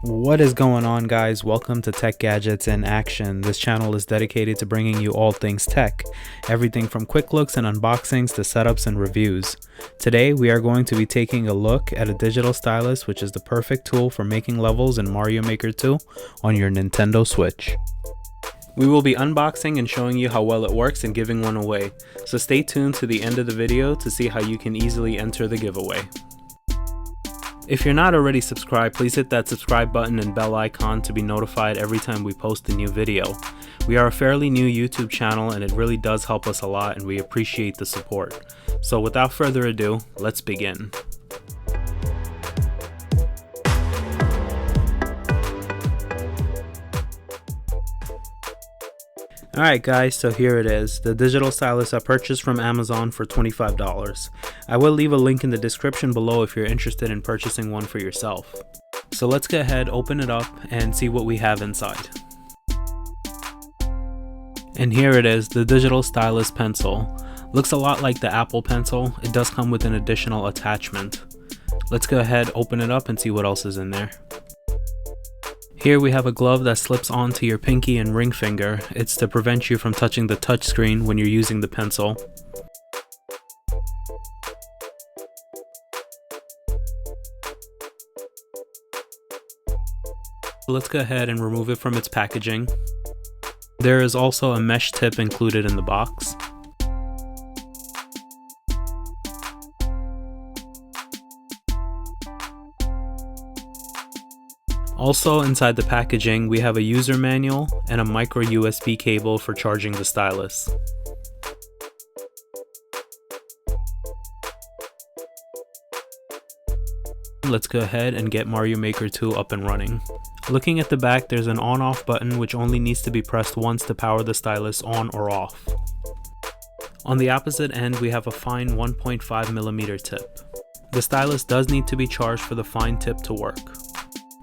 What is going on, guys? Welcome to Tech Gadgets in Action. This channel is dedicated to bringing you all things tech, everything from quick looks and unboxings to setups and reviews. Today we are going to be taking a look at a digital stylus, which is the perfect tool for making levels in Mario Maker 2 on your Nintendo Switch. We will be unboxing and showing you how well it works and giving one away, so stay tuned to the end of the video to see how you can easily enter the giveaway. If you're not already subscribed, please hit that subscribe button and bell icon to be notified every time we post a new video. We are a fairly new YouTube channel and it really does help us a lot, and we appreciate the support. So without further ado, let's begin. Alright guys, so here it is, the digital stylus I purchased from Amazon for $25. I will leave a link in the description below if you're interested in purchasing one for yourself. So let's go ahead, open it up, and see what we have inside. And here it is, the digital stylus pencil. Looks a lot like the Apple Pencil. It does come with an additional attachment. Let's go ahead, open it up and see what else is in there. Here we have a glove that slips onto your pinky and ring finger. It's to prevent you from touching the touch screen when you're using the pencil. Let's go ahead and remove it from its packaging. There is also a mesh tip included in the box. Also inside the packaging, we have a user manual and a micro USB cable for charging the stylus. Let's go ahead and get Mario Maker 2 up and running. Looking at the back, there's an on-off button which only needs to be pressed once to power the stylus on or off. On the opposite end, we have a fine 1.5mm tip. The stylus does need to be charged for the fine tip to work.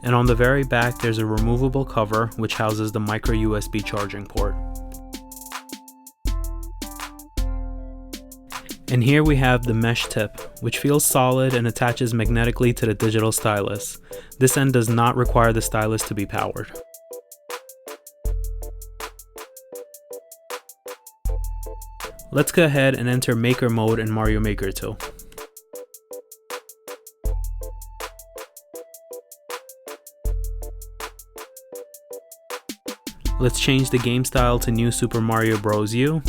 And on the very back, there's a removable cover which houses the micro USB charging port. And here we have the mesh tip, which feels solid and attaches magnetically to the digital stylus. This end does not require the stylus to be powered. Let's go ahead and enter Maker mode in Mario Maker 2. Let's change the game style to New Super Mario Bros. U.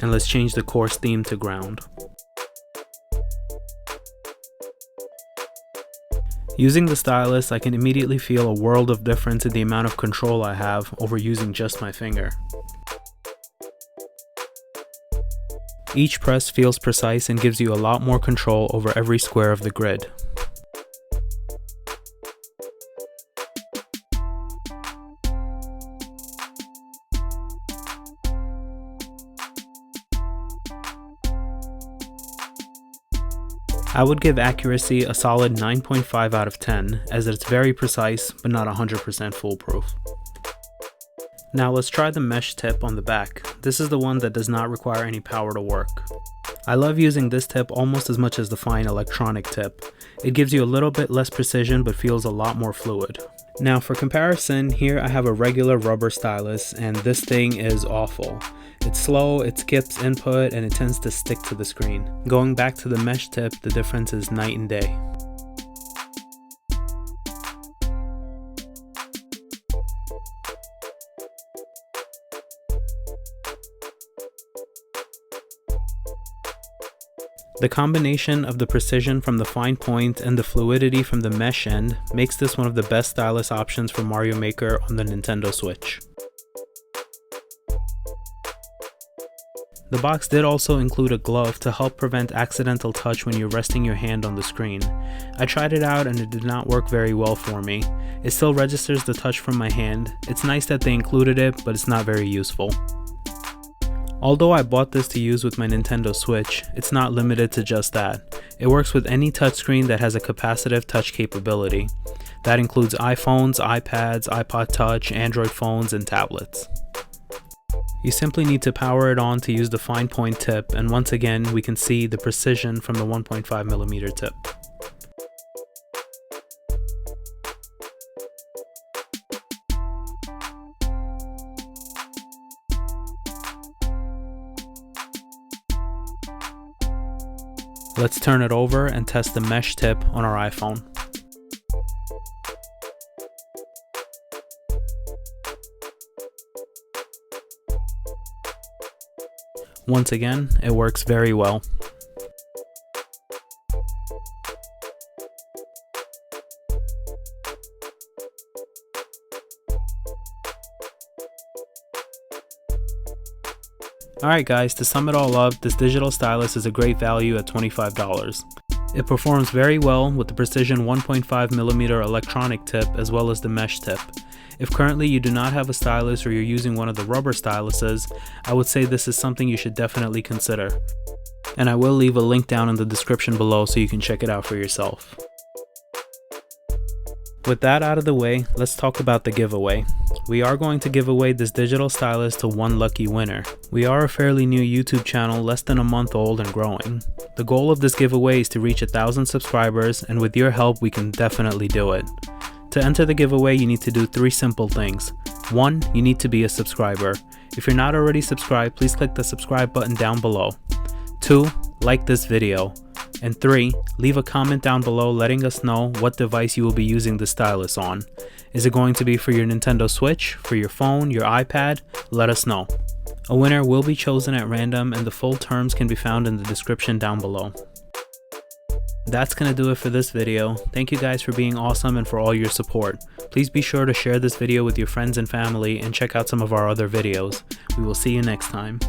And let's change the course theme to ground. Using the stylus, I can immediately feel a world of difference in the amount of control I have over using just my finger. Each press feels precise and gives you a lot more control over every square of the grid. I would give accuracy a solid 9.5 out of 10, as it's very precise but not 100% foolproof. Now let's try the mesh tip on the back. This is the one that does not require any power to work. I love using this tip almost as much as the fine electronic tip. It gives you a little bit less precision but feels a lot more fluid. Now for comparison, here I have a regular rubber stylus and this thing is awful. It's slow, it skips input, and it tends to stick to the screen. Going back to the mesh tip, the difference is night and day. The combination of the precision from the fine point and the fluidity from the mesh end makes this one of the best stylus options for Mario Maker on the Nintendo Switch. The box did also include a glove to help prevent accidental touch when you're resting your hand on the screen. I tried it out and it did not work very well for me. It still registers the touch from my hand. It's nice that they included it, but it's not very useful. Although I bought this to use with my Nintendo Switch, it's not limited to just that. It works with any touchscreen that has a capacitive touch capability. That includes iPhones, iPads, iPod Touch, Android phones, and tablets. You simply need to power it on to use the fine point tip, and once again we can see the precision from the 1.5mm tip. Let's turn it over and test the mesh tip on our iPhone. Once again, it works very well. Alright guys, to sum it all up, this digital stylus is a great value at $25. It performs very well with the precision 1.5mm electronic tip as well as the mesh tip. If currently you do not have a stylus or you're using one of the rubber styluses, I would say this is something you should definitely consider. And I will leave a link down in the description below so you can check it out for yourself. With that out of the way, let's talk about the giveaway. We are going to give away this digital stylus to one lucky winner. We are a fairly new YouTube channel, less than a month old and growing. The goal of this giveaway is to reach 1,000 subscribers, and with your help we can definitely do it. To enter the giveaway, you need to do 3 simple things. 1. You need to be a subscriber. If you're not already subscribed, please click the subscribe button down below. 2. Like this video. And 3. Leave a comment down below letting us know what device you will be using the stylus on. Is it going to be for your Nintendo Switch, for your phone, your iPad? Let us know. A winner will be chosen at random, and the full terms can be found in the description down below. That's gonna do it for this video. Thank you guys for being awesome and for all your support. Please be sure to share this video with your friends and family and check out some of our other videos. We will see you next time.